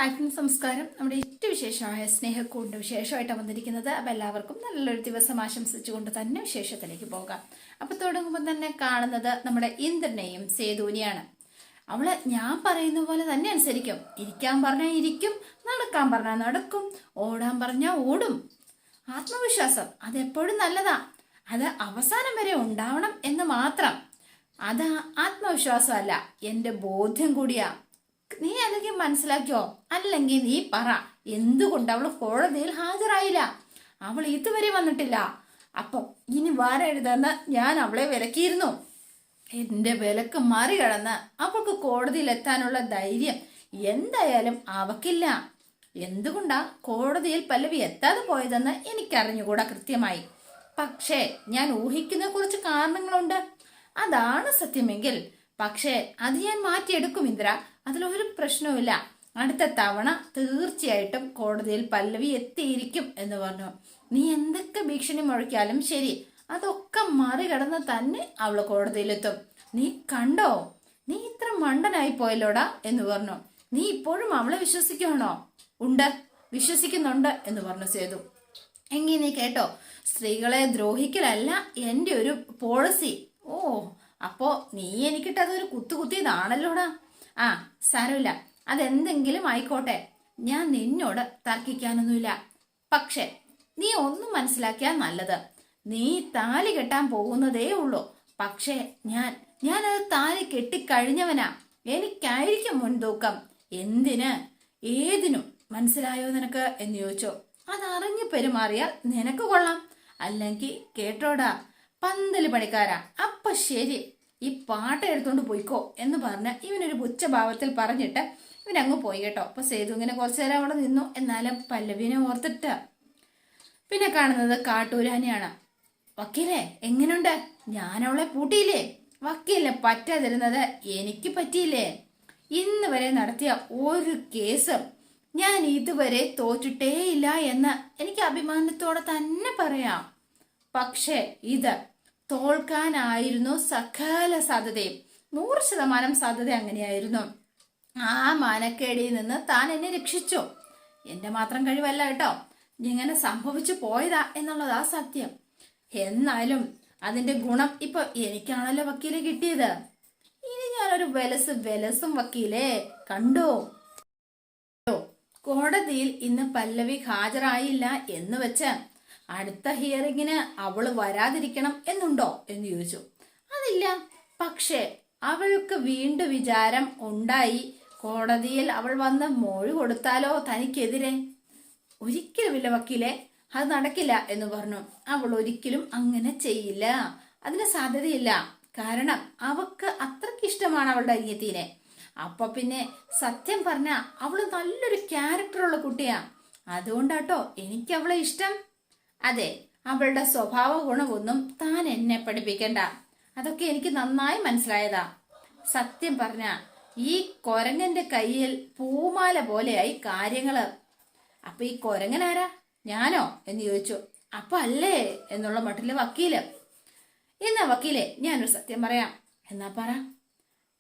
Hi friends, നമസ്കാരം. നമ്മുടെ ഏറ്റവും വിശേഷമായ സ്നേഹക്കൂടിൻ്റെ വിശേഷമായിട്ടാണ് വന്നിരിക്കുന്നത്. അപ്പോൾ എല്ലാവർക്കും നല്ലൊരു ദിവസം ആശംസിച്ചുകൊണ്ട് തന്നെ വിശേഷത്തിലേക്ക് പോകാം. അപ്പോൾ തുടങ്ങുമ്പോൾ തന്നെ കാണുന്നത് നമ്മുടെ ഇന്ദ്രനെയും സേതുവിനെയാണ്. അവള് ഞാൻ പറയുന്ന പോലെ തന്നെ അനുസരിക്കും. ഇരിക്കാൻ പറഞ്ഞാൽ ഇരിക്കും, നടക്കാൻ പറഞ്ഞാൽ നടക്കും, ഓടാൻ പറഞ്ഞാൽ ഓടും. ആത്മവിശ്വാസം അതെപ്പോഴും നല്ലതാ. അത് അവസാനം വരെ ഉണ്ടാവണം എന്ന് മാത്രം. അത് ആത്മവിശ്വാസമല്ല, എൻ്റെ ബോധ്യം കൂടിയാ. നീ അല്ലെങ്കിൽ മനസ്സിലാക്കിയോ, അല്ലെങ്കിൽ നീ പറ, എന്തുകൊണ്ട് അവൾ കോടതിയിൽ ഹാജരായില്ല? അവൾ ഇതുവരെ വന്നിട്ടില്ല. അപ്പം ഇനി വരരുതെന്ന് ഞാൻ അവളെ വിലക്കിയിരുന്നു. എന്റെ വിലക്ക് മറികടന്ന് അവൾക്ക് കോടതിയിൽ എത്താനുള്ള ധൈര്യം എന്തായാലും അവക്കില്ല. എന്തുകൊണ്ടാ കോടതിയിൽ പല്ലവി എത്താതെ പോയതെന്ന് എനിക്കറിഞ്ഞുകൂടാ കൃത്യമായി. പക്ഷേ ഞാൻ ഊഹിക്കുന്ന കുറച്ച് കാരണങ്ങളുണ്ട്. അതാണ് സത്യമെങ്കിൽ പക്ഷേ അത് ഞാൻ മാറ്റിയെടുക്കും ഇന്ദ്ര. അതിലൊരു പ്രശ്നവുമില്ല. അടുത്ത തവണ തീർച്ചയായിട്ടും കോടതിയിൽ പല്ലവി എത്തിയിരിക്കും എന്ന് പറഞ്ഞു. നീ എന്തൊക്കെ ഭീഷണി മുഴക്കിയാലും ശരി, അതൊക്കെ മറികടന്ന് തന്നെ അവള് കോടതിയിലെത്തും. നീ കണ്ടോ, നീ ഇത്ര മണ്ടനായി പോയല്ലോടാ എന്ന് പറഞ്ഞു. നീ ഇപ്പോഴും അവളെ വിശ്വസിക്കണോ? ഉണ്ട്, വിശ്വസിക്കുന്നുണ്ട് എന്ന് പറഞ്ഞു സേതു. എങ്കിൽ നീ കേട്ടോ, സ്ത്രീകളെ ദ്രോഹിക്കലല്ല എൻ്റെ ഒരു പോളിസി. ഓ, അപ്പോ നീ എനിക്കിട്ട് അതൊരു കുത്തിയതാണല്ലോടാ. ആ, സാരമില്ല, അതെന്തെങ്കിലും ആയിക്കോട്ടെ. ഞാൻ നിന്നോട് തർക്കിക്കാനൊന്നുമില്ല. പക്ഷെ നീ ഒന്നും മനസ്സിലാക്കിയാൽ നല്ലത്. നീ താലി കെട്ടാൻ പോകുന്നതേ ഉള്ളൂ. പക്ഷേ ഞാനത് താലി കെട്ടിക്കഴിഞ്ഞവനാ. എനിക്കായിരിക്കും മുൻതൂക്കം. എന്തിന്, ഏതിനും. മനസ്സിലായോ നിനക്ക് എന്ന് ചോദിച്ചോ. അതറിഞ്ഞു പെരുമാറിയാൽ നിനക്ക് കൊള്ളാം. അല്ലെങ്കിൽ കേട്ടോടാ പന്തല് പണിക്കാരാ, അപ്പൊ ശരി, ഈ പാട്ട എടുത്തോണ്ട് പോയിക്കോ എന്ന് പറഞ്ഞ് ഇവനൊരു പുച്ഛഭാവത്തിൽ പറഞ്ഞിട്ട് ഇവനങ്ങ് പോയി കേട്ടോ. അപ്പൊ സേതു ഇങ്ങനെ കുറച്ചു നേരം അവിടെ നിന്നു. എന്നാലും പല്ലവിനെ ഓർത്തിട്ട് പിന്നെ കാണുന്നത് കാട്ടൂരാനെയാണ്. വക്കീലെ എങ്ങനുണ്ട്? ഞാൻ അവളെ പൂട്ടിയില്ലേ? വക്കീലിനെ പറ്റാതിരുന്നത് എനിക്ക് പറ്റിയില്ലേ? ഇന്ന് വരെ നടത്തിയ ഒരു കേസ് ഞാൻ ഇതുവരെ തോറ്റിട്ടേ ഇല്ല എന്ന് എനിക്ക് അഭിമാനത്തോടെ തന്നെ പറയാം. പക്ഷേ ഇത് തോൽക്കാനായിരുന്നു സകല സാധ്യതയും. 100% സാധ്യത അങ്ങനെയായിരുന്നു. ആ മാനക്കേടിയിൽ നിന്ന് താൻ എന്നെ രക്ഷിച്ചു. എന്റെ മാത്രം കഴിവല്ല കേട്ടോ, ഇങ്ങനെ സംഭവിച്ചു പോയതാ എന്നുള്ളതാ സത്യം. എന്നാലും അതിന്റെ ഇപ്പൊ എനിക്കാണല്ലോ വക്കീലെ കിട്ടിയത്. ഇനി ഞാനൊരു വെലസും വക്കീലേ. കണ്ടോ, കോടതിയിൽ ഇന്ന് പല്ലവി ഹാജരായില്ല എന്ന് വെച്ച് അടുത്ത ഹിയറിങ്ങിന് അവള് വരാതിരിക്കണം എന്നുണ്ടോ എന്ന് ചോദിച്ചു. അതില്ല, പക്ഷേ അവൾക്ക് വീണ്ടും വിചാരം ഉണ്ടായി. കോടതിയിൽ അവൾ വന്ന് മൊഴി കൊടുത്താലോ തനിക്കെതിരെ? ഒരിക്കലുമില്ല വക്കീലെ, അത് നടക്കില്ല എന്ന് പറഞ്ഞു. അവൾ ഒരിക്കലും അങ്ങനെ ചെയ്യില്ല, അതിന് സാധ്യതയില്ല. കാരണം അവക്ക് അത്രയ്ക്ക് ഇഷ്ടമാണ് അവളുടെ അനിയത്തിനെ. അപ്പൊ പിന്നെ സത്യം പറഞ്ഞ അവള് നല്ലൊരു ക്യാരക്ടറുള്ള കുട്ടിയാ. അതുകൊണ്ടാട്ടോ എനിക്ക് അവളെ ഇഷ്ടം. അതെ, അവളുടെ സ്വഭാവ ഗുണമൊന്നും താൻ എന്നെ പഠിപ്പിക്കണ്ട. അതൊക്കെ എനിക്ക് നന്നായി മനസ്സിലായതാ. സത്യം പറഞ്ഞ ഈ കൊരങ്ങന്റെ കയ്യിൽ പൂമാല പോലെയായി കാര്യങ്ങള്. അപ്പൊ ഈ കൊരങ്ങനാരാ? ഞാനോ എന്ന് ചോദിച്ചു. അപ്പൊ അല്ലേ എന്നുള്ള മട്ടില് വക്കീല്. എന്നാ വക്കീലെ, ഞാനൊരു സത്യം പറയാം. എന്നാ പറ.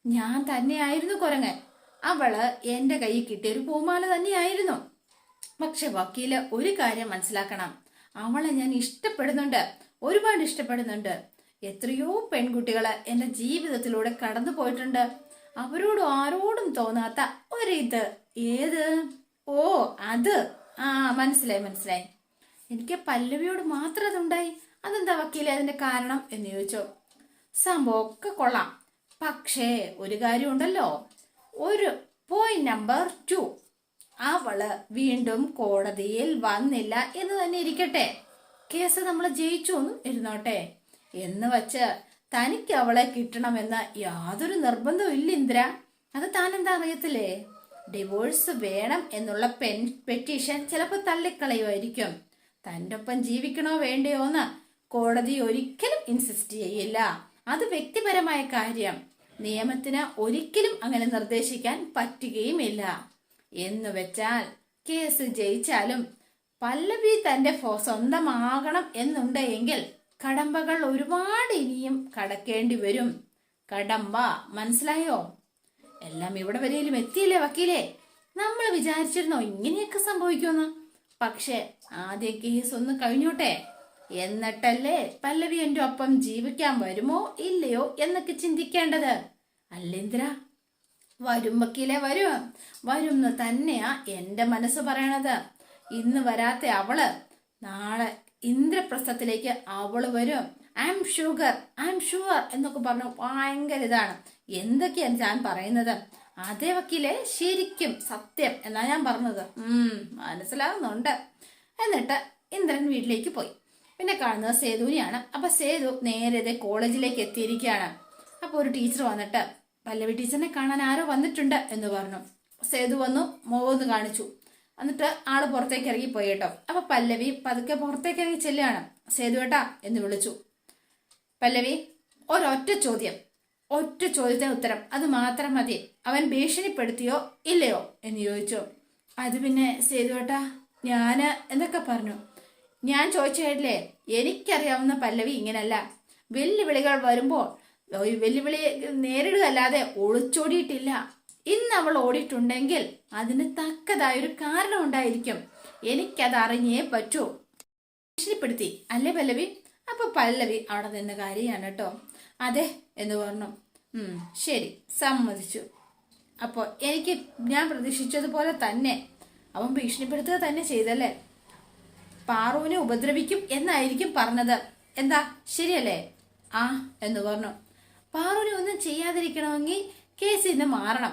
ഞാൻ തന്നെയായിരുന്നു കൊരങ്ങൻ. അവള് എന്റെ കയ്യിൽ കിട്ടിയ ഒരു പൂമാല തന്നെയായിരുന്നു. പക്ഷെ വക്കീല് ഒരു കാര്യം മനസ്സിലാക്കണം. അവളെ ഞാൻ ഇഷ്ടപ്പെടുന്നുണ്ട്, ഒരുപാട് ഇഷ്ടപ്പെടുന്നുണ്ട്. എത്രയോ പെൺകുട്ടികള് എന്റെ ജീവിതത്തിലൂടെ കടന്നു പോയിട്ടുണ്ട്. അവരോട് ആരോടും തോന്നാത്ത ഒരിത്. ഏത്? ഓ, അത്. ആ, മനസ്സിലായി. എനിക്ക് പല്ലവിയോട് മാത്രം അതുണ്ടായി. അതെന്താ വക്കീലെ അതിന്റെ കാരണം എന്ന് ചോദിച്ചോ. സംഭവം ഒക്കെ കൊള്ളാം, പക്ഷേ ഒരു കാര്യം ഉണ്ടല്ലോ. ഒരു പോയിന്റ് നമ്പർ 2, അവള് വീണ്ടും കോടതിയിൽ വന്നില്ല എന്ന് തന്നെ ഇരിക്കട്ടെ. കേസ് നമ്മൾ ജയിച്ചു എന്നും ഇരുന്നോട്ടെ. എന്ന് വച്ച് തനിക്ക് അവളെ കിട്ടണമെന്ന് യാതൊരു നിർബന്ധവും ഇല്ല ഇന്ദ്ര. അത് താൻ എന്താ അറിയത്തില്ലേ? ഡിവോഴ്സ് വേണം എന്നുള്ള പെറ്റീഷൻ ചിലപ്പോൾ തള്ളിക്കളയുമായിരിക്കും. തൻ്റെ ഒപ്പം ജീവിക്കണോ വേണ്ടയോ എന്ന് കോടതി ഒരിക്കലും ഇൻസിസ്റ്റ് ചെയ്യില്ല. അത് വ്യക്തിപരമായ കാര്യം. നിയമത്തിന് ഒരിക്കലും അങ്ങനെ നിർദ്ദേശിക്കാൻ പറ്റുകയുമില്ല. എന്ന് വെച്ചാൽ കേസ് ജയിച്ചാലും പല്ലവി തന്റെ സ്വന്തമാകണം എന്നുണ്ടെങ്കിൽ കടമ്പകൾ ഒരുപാട് ഇനിയും കടക്കേണ്ടി വരും. കടമ്പ, മനസ്സിലായോ? എല്ലാം ഇവിടെ വരെയും എത്തിയില്ലേ വക്കീലെ? നമ്മൾ വിചാരിച്ചിരുന്നോ ഇങ്ങനെയൊക്കെ സംഭവിക്കുമെന്ന്? പക്ഷെ ആദ്യ കേസ് ഒന്ന് കഴിഞ്ഞോട്ടെ, എന്നിട്ടല്ലേ പല്ലവി എന്റെ ഒപ്പം ജീവിക്കാൻ വരുമോ ഇല്ലയോ എന്നൊക്കെ ചിന്തിക്കേണ്ടത്. അല്ലേന്ദ്ര? വരും വക്കീലെ, വരുംന്ന് തന്നെയാ എന്റെ മനസ്സ് പറയണത്. ഇന്ന് വരാത്ത അവള് നാളെ ഇന്ദ്രപ്രസ്ഥത്തിലേക്ക് അവള് വരും. ഐ എം ഷുവർ എന്നൊക്കെ പറഞ്ഞു ഭയങ്കര ഇതാണ്. എന്തൊക്കെയാണ് ഞാൻ പറയുന്നത്? അതേ വക്കീലെ, ശരിക്കും സത്യം എന്നാ ഞാൻ പറഞ്ഞത്. മനസ്സിലാവുന്നുണ്ട്. എന്നിട്ട് ഇന്ദ്രൻ വീട്ടിലേക്ക് പോയി. പിന്നെ കാണുന്നത് സേതുവിനെയാണ്. അപ്പൊ സേതു നേരെ കോളേജിലേക്ക് എത്തിയിരിക്കുകയാണ്. അപ്പൊ ഒരു ടീച്ചർ വന്നിട്ട് പല്ലവി ടീച്ചറിനെ കാണാൻ ആരോ വന്നിട്ടുണ്ട് എന്ന് പറഞ്ഞു. സേതു വന്നു, മോന്ന് കാണിച്ചു. എന്നിട്ട് ആള് പുറത്തേക്ക് ഇറങ്ങി പോയി കേട്ടോ. അപ്പൊ പല്ലവി പതുക്കെ പുറത്തേക്ക് ഇറങ്ങി ചെല്ലുകയാണ്. സേതു ഏട്ടാ എന്ന് വിളിച്ചു. പല്ലവി, ഒറ്റ ചോദ്യത്തിന് ഉത്തരം, അത് മാത്രം മതി. അവൻ ഭീഷണിപ്പെടുത്തിയോ ഇല്ലയോ എന്ന് ചോദിച്ചു. അത് പിന്നെ സേതു ഏട്ടാ, ഞാന് എന്തൊക്കെ പറഞ്ഞു? ഞാൻ ചോദിച്ചില്ലേ, എനിക്കറിയാവുന്ന പല്ലവി ഇങ്ങനല്ല. വെല്ലുവിളികൾ വരുമ്പോൾ വെല്ലുവിളി നേരിടുക അല്ലാതെ ഒളിച്ചോടിയിട്ടില്ല. ഇന്ന് അവൾ ഓടിയിട്ടുണ്ടെങ്കിൽ അതിന് തക്കതായൊരു കാരണം ഉണ്ടായിരിക്കും. എനിക്കത് അറിഞ്ഞേ പറ്റൂ. ഭീഷണിപ്പെടുത്തി അല്ലേ പല്ലവി? അപ്പൊ പല്ലവി അവിടെ നിന്ന് കാര്യമാണ് കേട്ടോ. അതെ എന്ന് പറഞ്ഞു. ശരി, സമ്മതിച്ചു. അപ്പോൾ ഞാൻ പ്രതീക്ഷിച്ചതുപോലെ തന്നെ അവൻ ഭീഷണിപ്പെടുത്തുക തന്നെ ചെയ്തല്ലേ? പാറുവിനെ ഉപദ്രവിക്കും എന്നായിരിക്കും പറഞ്ഞത്. എന്താ ശരിയല്ലേ? ആ എന്ന് പറഞ്ഞു. പാറുവിനെ ഒന്നും ചെയ്യാതിരിക്കണമെങ്കിൽ കേസിൽ നിന്ന് മാറണം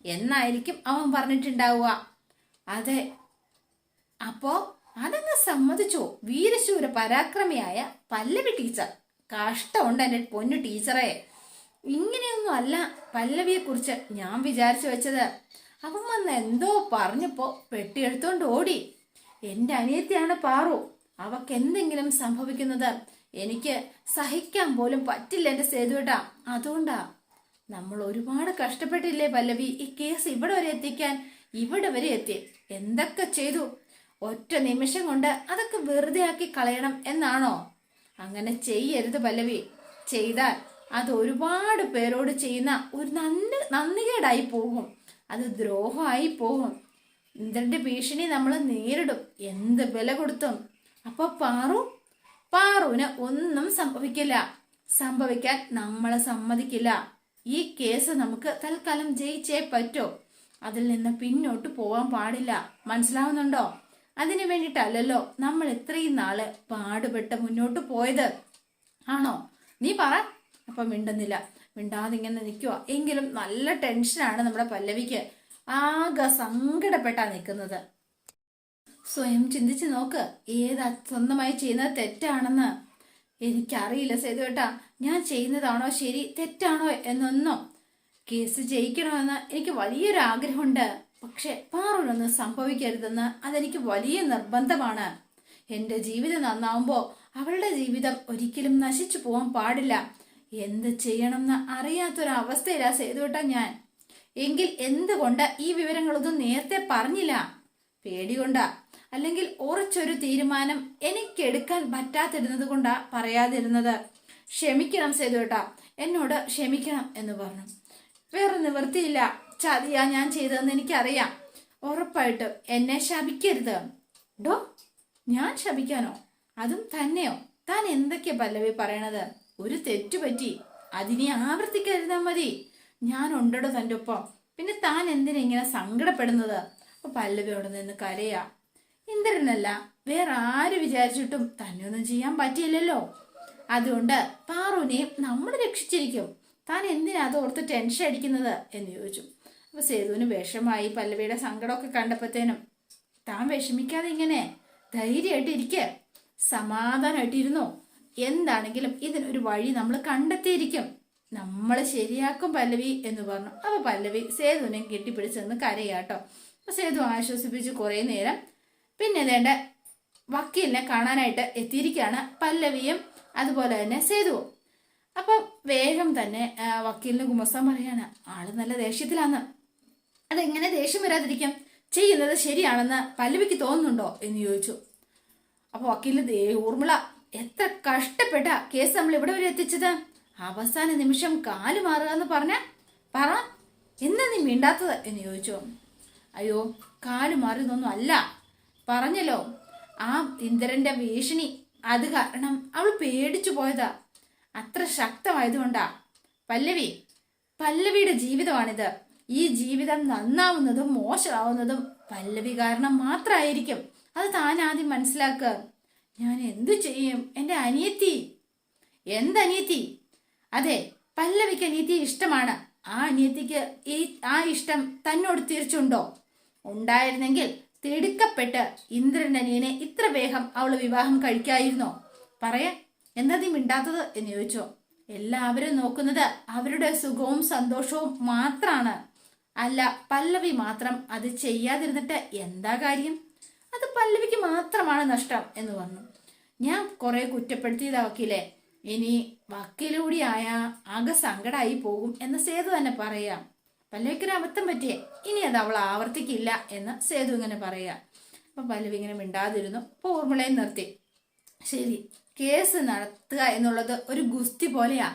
എന്നായിരിക്കും അവൻ പറഞ്ഞിട്ടുണ്ടാവുക. അതെ, അപ്പോ അതങ്ങ് സമ്മതിച്ചു. വീരശൂര പരാക്രമിയായ പല്ലവി ടീച്ചർ. കഷ്ടമുണ്ട് എന്റെ പൊന്നു ടീച്ചറെ. ഇങ്ങനെയൊന്നും അല്ല പല്ലവിയെ കുറിച്ച് ഞാൻ വിചാരിച്ചു വെച്ചത്. അവൻ വന്ന് എന്തോ പറഞ്ഞപ്പോ പെട്ടിയെടുത്തോണ്ട് ഓടി. എന്റെ അനിയത്തിയാണ് പാറു. അവക്ക് എന്തെങ്കിലും സംഭവിക്കുന്നത് എനിക്ക് സഹിക്കാൻ പോലും പറ്റില്ല എന്റെ സേതുവേട്ടാ. അതുകൊണ്ടാ നമ്മൾ ഒരുപാട് കഷ്ടപ്പെട്ടില്ലേ പല്ലവി ഈ കേസ് ഇവിടെ വരെ എത്തി. എന്തൊക്കെ ചെയ്തു? ഒറ്റ നിമിഷം കൊണ്ട് അതൊക്കെ വെറുതെ ആക്കി കളയണം എന്നാണോ? അങ്ങനെ ചെയ്യരുത് പല്ലവി. ചെയ്താൽ അത് ഒരുപാട് പേരോട് ചെയ്യുന്ന ഒരു നന്ദികേടായി പോകും. അത് ദ്രോഹമായി പോകും. ഇന്ദ്രന്റെ ഭീഷണി നമ്മൾ നേരിടും, എന്ത് വില കൊടുത്തും. അപ്പൊ പാറുവിന് ഒന്നും സംഭവിക്കാൻ നമ്മളെ സമ്മതിക്കില്ല. ഈ കേസ് നമുക്ക് തൽക്കാലം ജയിച്ചേ പറ്റോ. അതിൽ നിന്ന് പിന്നോട്ട് പോവാൻ പാടില്ല. മനസ്സിലാവുന്നുണ്ടോ? അതിനു വേണ്ടിയിട്ടല്ലല്ലോ നമ്മൾ ഇത്രയും നാള് പാടുപെട്ട് മുന്നോട്ട് പോയത്. ആണോ? നീ പറ. അപ്പൊ മിണ്ടാതെ ഇങ്ങനെ നിൽക്കുക. എങ്കിലും നല്ല ടെൻഷനാണ് നമ്മുടെ പല്ലവിക്ക്. ആകെ സങ്കടപ്പെട്ടാ നിൽക്കുന്നത്. സ്വയം ചിന്തിച്ചു നോക്ക്, ഏതാ സ്വന്തമായി ചെയ്യുന്നത് തെറ്റാണെന്ന്. എനിക്കറിയില്ല സേതുവേട്ടാ, ഞാൻ ചെയ്യുന്നതാണോ ശരി തെറ്റാണോ എന്നൊന്നും. കേസ് ജയിക്കണമെന്ന് എനിക്ക് വലിയൊരു ആഗ്രഹമുണ്ട്. പക്ഷെ പാറുവിനൊന്നും സംഭവിക്കരുതെന്ന് അതെനിക്ക് വലിയ നിർബന്ധമാണ്. എന്റെ ജീവിതം നന്നാവുമ്പോ അവളുടെ ജീവിതം ഒരിക്കലും നശിച്ചു പോവാൻ പാടില്ല. എന്ത് ചെയ്യണമെന്ന് അറിയാത്തൊരവസ്ഥയിലാ സേതുവേട്ടാ ഞാൻ. എങ്കിൽ എന്തുകൊണ്ട് ഈ വിവരങ്ങളൊന്നും നേരത്തെ പറഞ്ഞില്ല? പേടികൊണ്ടാ, അല്ലെങ്കിൽ ഉറച്ചൊരു തീരുമാനം എനിക്കെടുക്കാൻ പറ്റാതിരുന്നത് കൊണ്ടാ പറയാതിരുന്നത്. ക്ഷമിക്കണം സേതുവേട്ടാ, എന്നോട് ക്ഷമിക്കണം എന്ന് പറഞ്ഞു. വേറെ നിവൃത്തിയില്ല. ചതിയാ ഞാൻ ചെയ്തതെന്ന് എനിക്കറിയാം. ഉറപ്പായിട്ടും എന്നെ ശപിക്കരുത്. ഡോ, ഞാൻ ശപിക്കാനോ? അതും തന്നെയോ? താൻ എന്തൊക്കെയാ പല്ലവി പറയണത്? ഒരു തെറ്റുപറ്റി, അതിനെ ആവർത്തിക്കരുതാ മതി. ഞാൻ ഉണ്ടോ തൻ്റെ ഒപ്പം. പിന്നെ താൻ എന്തിനാ ഇങ്ങനെ സങ്കടപ്പെടുന്നത്? അപ്പൊ പല്ലവി അവിടെ നിന്ന് കരയാ. ഇന്ദ്രനല്ല വേറെ ആര് വിചാരിച്ചിട്ടും തന്നെ ഒന്നും ചെയ്യാൻ പറ്റിയില്ലല്ലോ. അതുകൊണ്ട് പാറുവിനെയും നമ്മൾ രക്ഷിച്ചിരിക്കും. താൻ എന്തിനാ അത് ഓർത്ത് ടെൻഷൻ അടിക്കുന്നത് എന്ന് ചോദിച്ചു. അപ്പൊ സേതുവിന് വിഷമായി. പല്ലവിയുടെ സങ്കടമൊക്കെ കണ്ടപ്പോഴത്തേനും, താൻ വിഷമിക്കാതെ ഇങ്ങനെ ധൈര്യമായിട്ട് ഇരിക്കുക, സമാധാനമായിട്ടിരുന്നു. എന്താണെങ്കിലും ഇതിനൊരു വഴി നമ്മൾ കണ്ടെത്തിയിരിക്കും. നമ്മൾ ശരിയാക്കും പല്ലവി എന്ന് പറഞ്ഞു. അപ്പൊ പല്ലവി സേതുവിനെ കെട്ടിപ്പിടിച്ചെന്ന് കരയാട്ടോ. അപ്പൊ സേതു ആശ്വസിപ്പിച്ച് കുറെ നേരം. പിന്നെ വേണ്ട വക്കീലിനെ കാണാനായിട്ട് എത്തിയിരിക്കുകയാണ് പല്ലവിയും അതുപോലെ തന്നെ സേതുവും. അപ്പൊ വേഗം തന്നെ വക്കീലിന് ഗുമസ്താൻ പറയാണ്, ആള് നല്ല ദേഷ്യത്തിലാന്ന്. അതെങ്ങനെ ദേഷ്യം വരാതിരിക്കും? ചെയ്യുന്നത് ശരിയാണെന്ന് പല്ലവിക്ക് തോന്നുന്നുണ്ടോ എന്ന് ചോദിച്ചു. അപ്പൊ വക്കീലിന് ഊർമിള, എത്ര കഷ്ടപ്പെട്ട കേസ് നമ്മൾ ഇവിടെ വരെ എത്തിച്ചത്. അവസാന നിമിഷം കാല് മാറുക എന്ന് പറ. എന്നാ നീ മിണ്ടാത്തത് എന്ന് ചോദിച്ചു. അയ്യോ, കാല് മാറിയതൊന്നും അല്ല, പറഞ്ഞല്ലോ ആ ഇന്ദ്രന്റെ ഭീഷണി, അത് കാരണം അവൾ പേടിച്ചു പോയതാ. അത്ര ശക്തമായതുകൊണ്ടാ. പല്ലവിയുടെ ജീവിതമാണിത്. ഈ ജീവിതം നന്നാവുന്നതും മോശമാവുന്നതും പല്ലവി കാരണം മാത്രമായിരിക്കും. അത് താൻ ആദ്യം മനസ്സിലാക്കുക. ഞാൻ എന്തു ചെയ്യും? എൻ്റെ അനിയത്തി. എന്തനിയത്തി? അതെ, പല്ലവിക്ക് അനിയത്തി ഇഷ്ടമാണ്. ആ അനിയത്തിക്ക് ആ ഇഷ്ടം തന്നോട് തിരിച്ചുണ്ടോ? ഉണ്ടായിരുന്നെങ്കിൽ തിടുക്കപ്പെട്ട് ഇന്ദ്രനനിയനെ ഇത്ര വേഗം അവള് വിവാഹം കഴിക്കായിരുന്നോ? പറയാ, എന്താ നീ മിണ്ടാത്തത് എന്ന് ചോദിച്ചോ. എല്ലാവരും നോക്കുന്നത് അവരുടെ സുഖവും സന്തോഷവും മാത്രാണ്. അല്ല, പല്ലവി മാത്രം അത് ചെയ്യാതിരുന്നിട്ട് എന്താ കാര്യം? അത് പല്ലവിക്ക് മാത്രമാണ് നഷ്ടം എന്ന് പറഞ്ഞു. ഞാൻ കുറെ കുറ്റപ്പെടുത്തിയതാ വക്കീലെ. ഇനി വക്കീലൂടിയായ ആകെ സങ്കടമായി പോകും എന്ന് സേതു തന്നെ പറയാം. പല്ലവിക്കൊരു അബദ്ധം പറ്റിയേ, ഇനി അത് അവൾ ആവർത്തിക്കില്ല എന്ന് സേതു ഇങ്ങനെ പറയാ. അപ്പൊ പല്ലവി ഇങ്ങനെ മിണ്ടാതിരുന്നു. അപ്പൊ ഊർമിളയെ നിർത്തി. ശരി, കേസ് നടത്തുക എന്നുള്ളത് ഒരു ഗുസ്തി പോലെയാ.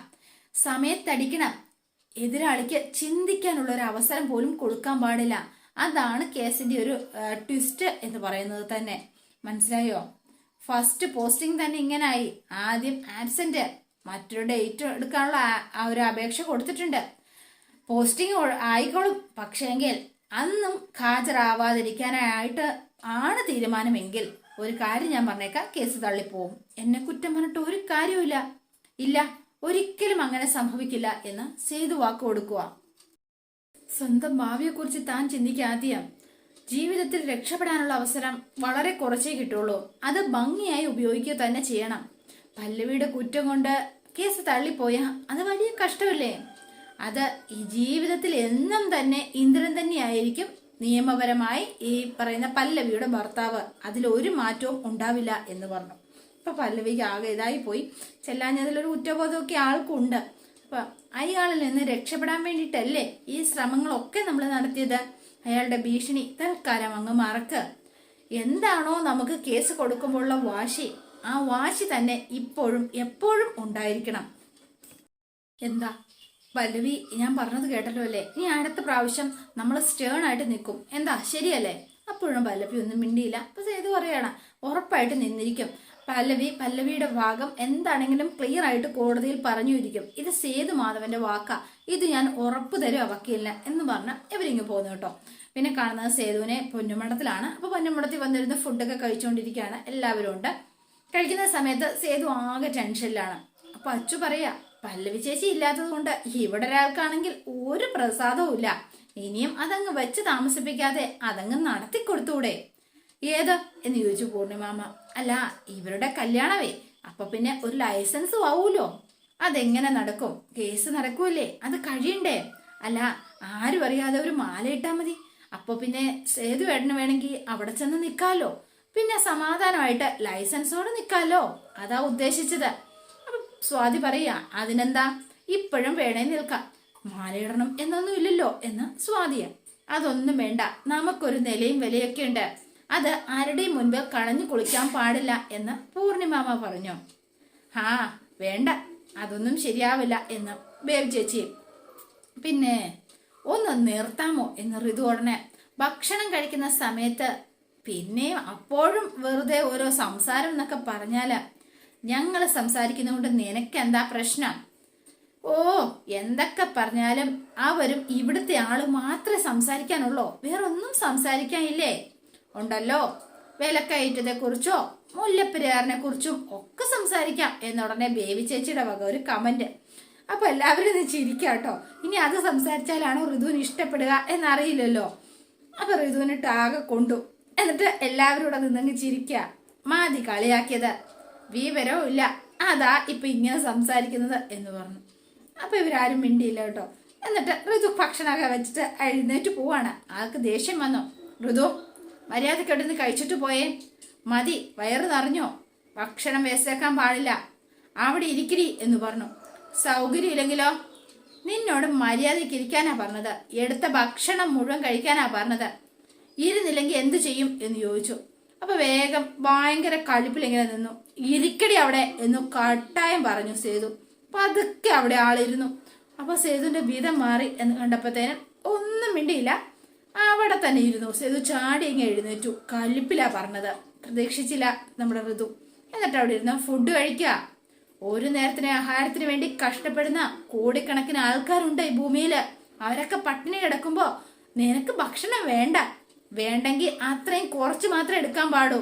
സമയത്തടിക്കണം. എതിരാളിക്ക് ചിന്തിക്കാനുള്ള ഒരു അവസരം പോലും കൊടുക്കാൻ പാടില്ല. അതാണ് കേസിന്റെ ഒരു ട്വിസ്റ്റ് എന്ന് പറയുന്നത് തന്നെ. മനസ്സിലായോ? ഫസ്റ്റ് പോസ്റ്റിംഗ് തന്നെ ഇങ്ങനായി. ആദ്യം ആബ്സെന്റ്, മറ്റൊരു ഡേറ്റ് എടുക്കാനുള്ള ഒരു അപേക്ഷ കൊടുത്തിട്ടുണ്ട്. പോസ്റ്റിംഗ് ആയിക്കോളും, പക്ഷേങ്കിൽ അന്നും ഹാജരാവാതിരിക്കാനായിട്ട് ആണ് തീരുമാനമെങ്കിൽ ഒരു കാര്യം ഞാൻ പറഞ്ഞേക്കാം, കേസ് തള്ളിപ്പോവും. എന്നെ കുറ്റം പറഞ്ഞിട്ട് ഒരു കാര്യമില്ല. ഇല്ല, ഒരിക്കലും അങ്ങനെ സംഭവിക്കില്ല എന്ന് സേതു വാക്ക് കൊടുക്കുക. സ്വന്തം ഭാവിയെക്കുറിച്ച് താൻ ചിന്തിക്കാദ്യം. ജീവിതത്തിൽ രക്ഷപ്പെടാനുള്ള അവസരം വളരെ കുറച്ചേ കിട്ടുള്ളൂ. അത് ഭംഗിയായി ഉപയോഗിക്കുക തന്നെ ചെയ്യണം. പല്ലവിയുടെ കുറ്റം കൊണ്ട് കേസ് തള്ളിപ്പോയാ അത് വലിയ കഷ്ടമല്ലേ? അത് ഈ ജീവിതത്തിൽ എന്നും തന്നെ ഇന്ദ്രൻ തന്നെയായിരിക്കും നിയമപരമായി ഈ പറയുന്ന പല്ലവിയുടെ ഭർത്താവ്. അതിലൊരു മാറ്റവും ഉണ്ടാവില്ല എന്ന് പറഞ്ഞു. ഇപ്പൊ പല്ലവിക്ക് ആകെ ഇതായി പോയി. ചെല്ലാഞ്ഞതിലൊരു കുറ്റബോധമൊക്കെ ആൾക്കുണ്ട്. അപ്പൊ അയാളിൽ നിന്ന് രക്ഷപ്പെടാൻ വേണ്ടിയിട്ടല്ലേ ഈ ശ്രമങ്ങളൊക്കെ നമ്മൾ നടത്തിയത്. അയാളുടെ ഭീഷണി തൽക്കാലം അങ്ങ് മറക്ക്. എന്താണോ നമുക്ക് കേസ് കൊടുക്കുമ്പോഴുള്ള വാശി, ആ വാശി തന്നെ ഇപ്പോഴും എപ്പോഴും ഉണ്ടായിരിക്കണം. എന്താ പല്ലവി, ഞാൻ പറഞ്ഞത് കേട്ടല്ലോ അല്ലേ? ഇനി അടുത്ത പ്രാവശ്യം നമ്മൾ സ്റ്റേൺ ആയിട്ട് നിൽക്കും. എന്താ, ശരിയല്ലേ? അപ്പോഴും പല്ലവി ഒന്നും മിണ്ടിയില്ല. അപ്പൊ സേതു പറയാണ്, ഉറപ്പായിട്ട് നിന്നിരിക്കും. പല്ലവിയുടെ ഭാഗം എന്താണെങ്കിലും ക്ലിയർ ആയിട്ട് കോടതിയിൽ പറഞ്ഞിരിക്കും. ഇത് സേതു മാധവന്റെ വാക്കാ, ഇത് ഞാൻ ഉറപ്പ് തരും വക്കീലിന് എന്ന് പറഞ്ഞ ഇവരിങ്ങ് പോകുന്നു കേട്ടോ. പിന്നെ കാണുന്നത് സേതുവിനെ പൊന്നുമടത്തിലാണ്. അപ്പൊ പൊന്നുമടത്തിൽ വന്നിരുന്ന് ഫുഡൊക്കെ കഴിച്ചുകൊണ്ടിരിക്കുകയാണ്. എല്ലാവരും ഉണ്ട്. കഴിക്കുന്ന സമയത്ത് സേതു ആകെ ടെൻഷനിലാണ്. അപ്പൊ അച്ചു പറയാ, പല്ലവി ചേച്ചി ഇല്ലാത്തത് കൊണ്ട് ഇവിടെ ഒരാൾക്കാണെങ്കിൽ ഒരു പ്രസാദവും ഇല്ല. ഇനിയും അതങ്ങ് വെച്ച് താമസിപ്പിക്കാതെ അതങ്ങ് നടത്തിക്കൊടുത്തൂടെ? ഏത് എന്ന് ചോദിച്ചു പൂർണിമാമ. അല്ല, ഇവരുടെ കല്യാണമേ, അപ്പൊ പിന്നെ ഒരു ലൈസൻസ് ആവൂലോ. അതെങ്ങനെ നടക്കും? കേസ് നടക്കൂലേ, അത് കഴിയണ്ടേ? അല്ല, ആരും അറിയാതെ ഒരു മാല ഇട്ടാ മതി. അപ്പൊ പിന്നെ സേതു ഏട്ടന് വേണമെങ്കിൽ അവിടെ ചെന്ന് നിക്കാലോ. പിന്നെ സമാധാനമായിട്ട് ലൈസൻസോടെ നിക്കാലോ. അതാ ഉദ്ദേശിച്ചത്. അപ്പൊ സ്വാതി പറയാ, അതിനെന്താ, ഇപ്പോഴും വേണേ നിൽക്കാം. മാലയിടണം എന്നൊന്നും ഇല്ലല്ലോ എന്ന് സ്വാതിയ. അതൊന്നും വേണ്ട, നമുക്കൊരു നിലയും വിലയൊക്കെ ഉണ്ട്. അത് ആരുടെയും മുൻപിൽ കളഞ്ഞു കുളിക്കാൻ പാടില്ല എന്ന് പൂർണിമാമ പറഞ്ഞു. ഹാ വേണ്ട, അതൊന്നും ശരിയാവില്ല എന്ന് ബേബി ചേച്ചി. പിന്നെ ഒന്ന് നിർത്താമോ എന്ന് ഋതു ഉടനെ. ഭക്ഷണം കഴിക്കുന്ന സമയത്ത് പിന്നെയും അപ്പോഴും വെറുതെ ഓരോ സംസാരം എന്നൊക്കെ പറഞ്ഞാല് ഞങ്ങൾ സംസാരിക്കുന്നതുകൊണ്ട് നിനക്കെന്താ പ്രശ്നം? ഓ, എന്തൊക്കെ പറഞ്ഞാലും അവരും ഇവിടുത്തെ ആള് മാത്രമേ സംസാരിക്കാനുള്ളൂ, വേറൊന്നും സംസാരിക്കാനില്ലേ? ഉണ്ടല്ലോ, വിലക്കയറ്റത്തെ കുറിച്ചോ മുല്ലപ്പെരിയാറിനെ കുറിച്ചും ഒക്കെ സംസാരിക്കാം എന്നുടനെ ബേബി ചേച്ചിയുടെ വക ഒരു കമന്റ്. അപ്പൊ എല്ലാവരും ഇത് ചിരിക്കാട്ടോ. ഇനി അത് സംസാരിച്ചാലാണോ ഋതുവിന് ഇഷ്ടപ്പെടുക എന്നറിയില്ലല്ലോ. അപ്പൊ ഋതുവിനിട്ട് ആകെ കൊണ്ടു. എന്നിട്ട് എല്ലാവരും നിന്നങ്ങ് ചിരിക്കുക. മാതി കളിയാക്കിയത്, വിവരവും ഇല്ല, അതാ ഇപ്പൊ ഇങ്ങനെ സംസാരിക്കുന്നത് എന്ന് പറഞ്ഞു. അപ്പൊ ഇവരാരും മിണ്ടിയില്ല കേട്ടോ. എന്നിട്ട് ഋതു ഭക്ഷണമൊക്കെ വെച്ചിട്ട് എഴുന്നേറ്റ് പോവാണ്. ആൾക്ക് ദേഷ്യം വന്നു. ഋതു, മര്യാദയ്ക്ക് ഇവിടുന്ന് കഴിച്ചിട്ട് പോയേ, മതി, വയറ് നിറഞ്ഞോ, ഭക്ഷണം വേസ്റ്റാക്കാൻ പാടില്ല, അവിടെ ഇരിക്കടി എന്ന് പറഞ്ഞു. സൗകര്യം ഇല്ലെങ്കിലോ? നിന്നോട് മര്യാദയ്ക്ക് ഇരിക്കാനാ പറഞ്ഞത്, എടുത്ത ഭക്ഷണം മുഴുവൻ കഴിക്കാനാ പറഞ്ഞത്. ഇരുന്നില്ലെങ്കിൽ എന്തു ചെയ്യും എന്ന് ചോദിച്ചു. അപ്പൊ വേഗം ഭയങ്കര കലിപ്പിലിങ്ങനെ നിന്നു. ഇരിക്കടി അവിടെ എന്ന് കട്ടായം പറഞ്ഞു സേതു. പതുക്കെ അവിടെ ആളിരുന്നു. അപ്പൊ സേതുവിന്റെ വിധം മാറി എന്ന് കണ്ടപ്പോഴത്തേനും ഒന്നും മിണ്ടിയില്ല. അവിടെ തന്നെ ഇരുന്നു. സേതു ചാടി അങ്ങ് എഴുന്നേറ്റു. കലിപ്പിലാ പറഞ്ഞത്, പ്രതീക്ഷിച്ചില്ല നമ്മുടെ ഋതു. എന്നിട്ട് അവിടെ ഇരുന്ന് ഫുഡ് കഴിക്കുക. ഒരു നേരത്തിന് ആഹാരത്തിന് വേണ്ടി കഷ്ടപ്പെടുന്ന കോടിക്കണക്കിന് ആൾക്കാരുണ്ട് ഈ ഭൂമിയില്. അവരൊക്കെ പട്ടിണി കിടക്കുമ്പോ നിനക്ക് ഭക്ഷണം വേണ്ട, വേണ്ടെങ്കിൽ അത്രയും കുറച്ച് മാത്രമേ എടുക്കാൻ പാടൂ.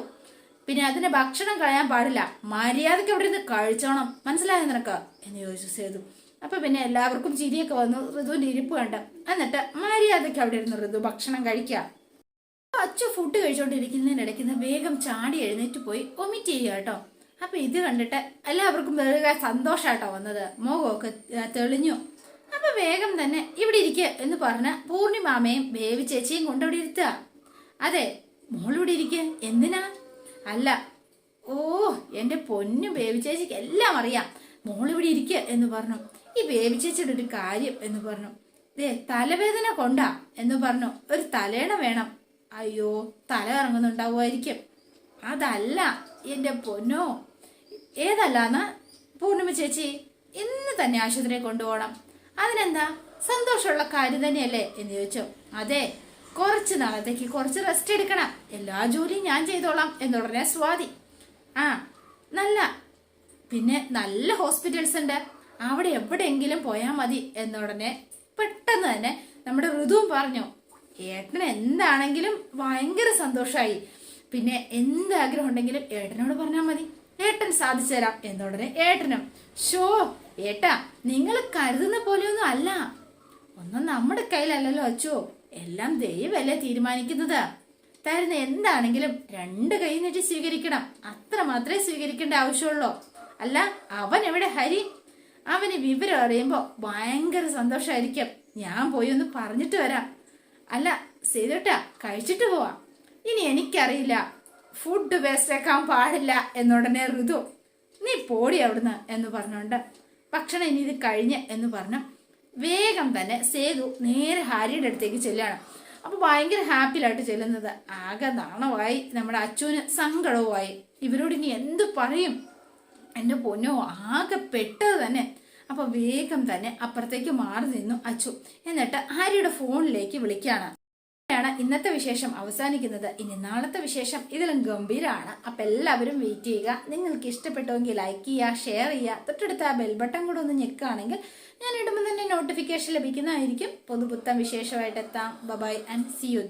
പിന്നെ അതിന് ഭക്ഷണം കളയാൻ പാടില്ല. മര്യാദയ്ക്ക് അവിടെ ഇരുന്ന് കഴിച്ചോണം, മനസ്സിലായോ നിനക്ക് എന്ന് ചോദിച്ചു സേതു. അപ്പൊ പിന്നെ എല്ലാവർക്കും ചിരിയൊക്കെ വന്നു ഋതുവിന്റെ ഇരിപ്പ് കണ്ട്. എന്നിട്ട് മര്യാദയ്ക്ക് അവിടെ ഇരുന്ന് ഋതു ഭക്ഷണം കഴിക്കുക. അച്ചു ഫുഡ് കഴിച്ചോണ്ടിരിക്കുന്നതിനിടയ്ക്ക് വേഗം ചാടി എഴുന്നേറ്റ് പോയി വൊമിറ്റ് ചെയ്യുക കേട്ടോ. അപ്പൊ ഇത് കണ്ടിട്ട് എല്ലാവർക്കും വേറെ സന്തോഷാട്ടോ വന്നത്. മുഖമൊക്കെ തെളിഞ്ഞു. അപ്പൊ വേഗം തന്നെ ഇവിടെ ഇരിക്കുക എന്ന് പറഞ്ഞ പൂർണിമാമയും ബേബി ചേച്ചിയും കൊണ്ടവിടെ ഇരുത്തുക. അതെ, മോളിവിടെ ഇരിക്കുക. എന്തിനാ? അല്ല, ഓ എന്റെ പൊന്നു ബേബി ചേച്ചിക്ക് എല്ലാം അറിയാം. മോളിവിടെ ഇരിക്കുക എന്ന് പറഞ്ഞു. ഈ ബേബി ചേച്ചിയുടെ ഒരു കാര്യം എന്ന് പറഞ്ഞു. തലവേദന കൊണ്ടാ എന്ന് പറഞ്ഞു. ഒരു തലേണ വേണം. അയ്യോ, തല ഇറങ്ങുന്നുണ്ടാവുമായിരിക്കും. അതല്ല എന്റെ പൊന്നോ. ഏതല്ലാന്ന് പൂർണിമ ചേച്ചി? ഇന്ന് തന്നെ ആശുപത്രിയെ കൊണ്ടുപോകണം. അതിനെന്താ, സന്തോഷമുള്ള കാര്യം തന്നെയല്ലേ എന്ന് ചോദിച്ചു. അതെ, കുറച്ച് നാളത്തേക്ക് കുറച്ച് റെസ്റ്റ് എടുക്കണം. എല്ലാ ജോലിയും ഞാൻ ചെയ്തോളാം എന്നുടനെ സ്വാതി. ആ നല്ല, പിന്നെ നല്ല ഹോസ്പിറ്റൽസ് ഉണ്ട്, അവിടെ എവിടെയെങ്കിലും പോയാൽ മതി എന്നുടനെ പെട്ടെന്ന് തന്നെ നമ്മുടെ ഋതുവും പറഞ്ഞു. ഏട്ടന് എന്താണെങ്കിലും ഭയങ്കര സന്തോഷമായി. പിന്നെ എന്ത് ആഗ്രഹം ഉണ്ടെങ്കിലും ഏട്ടനോട് പറഞ്ഞാൽ മതി, ഏട്ടൻ സാധിച്ചു തരാം എന്നുടനെ ഏട്ടനും. ഷോ ഏട്ടാ, നിങ്ങൾ കരുതുന്ന പോലെയൊന്നും അല്ല. ഒന്നും നമ്മുടെ കയ്യിലല്ലല്ലോ അച്ചോ, എല്ലാം ദൈവമല്ലേ തീരുമാനിക്കുന്നത്. തരുന്ന എന്താണെങ്കിലും 2 കൈ നീട്ടി സ്വീകരിക്കണം. അത്ര മാത്രമേ സ്വീകരിക്കേണ്ട ആവശ്യമുള്ളൂ. അല്ല, അവൻ എവിടെ ഹരി? അവന് വിവരം അറിയുമ്പോ ഭയങ്കര സന്തോഷമായിരിക്കും. ഞാൻ പോയി ഒന്ന് പറഞ്ഞിട്ട് വരാം. അല്ല സേതുട്ടാ, കഴിച്ചിട്ട് പോവാ. ഇനി എനിക്കറിയില്ല, ഫുഡ് വേസ്റ്റ് ആക്കാൻ പാടില്ല എന്നുടനെ ഋതു. നീ പോടി അവിടുന്ന് എന്ന് പറഞ്ഞോണ്ട് ഭക്ഷണം ഇനി ഇത് കഴിഞ്ഞ് എന്ന് പറഞ്ഞു വേഗം തന്നെ സേതു നേരെ ഹാരിയുടെ അടുത്തേക്ക് ചെല്ലുകയാണ്. അപ്പൊ ഭയങ്കര ഹാപ്പിയിലായിട്ട് ചെല്ലുന്നത്. ആകെ നാണമായി, നമ്മുടെ അച്ചുവിന് സങ്കടവുമായി. ഇവരോട് ഇനി എന്ത് പറയും? എന്റെ പൊന്നോ, ആകെ പെട്ടത് തന്നെ. അപ്പൊ വേഗം തന്നെ അപ്പുറത്തേക്ക് മാറി നിന്നു അച്ചു. എന്നിട്ട് ഹാരിയുടെ ഫോണിലേക്ക് വിളിക്കുകയാണ്. ഇന്നത്തെ വിശേഷം അവസാനിക്കുന്നത്. ഇനി നാളത്തെ വിശേഷം ഇതിലും ഗംഭീരമാണ്. അപ്പൊ എല്ലാവരും വെയിറ്റ് ചെയ്യുക. നിങ്ങൾക്ക് ഇഷ്ടപ്പെട്ടുവെങ്കിൽ ലൈക്ക് ചെയ്യുക, ഷെയർ ചെയ്യുക, തൊട്ടടുത്ത ആ ബെൽ ബട്ടൺ കൂടെ ഒന്ന് ഞെക്കുകയാണെങ്കിൽ ഞാൻ ഇടുമ്പോൾ തന്നെ നോട്ടിഫിക്കേഷൻ ലഭിക്കുന്നതായിരിക്കും. പുതുപുത്തൻ വിശേഷമായിട്ട് എത്താം. Bye and see U.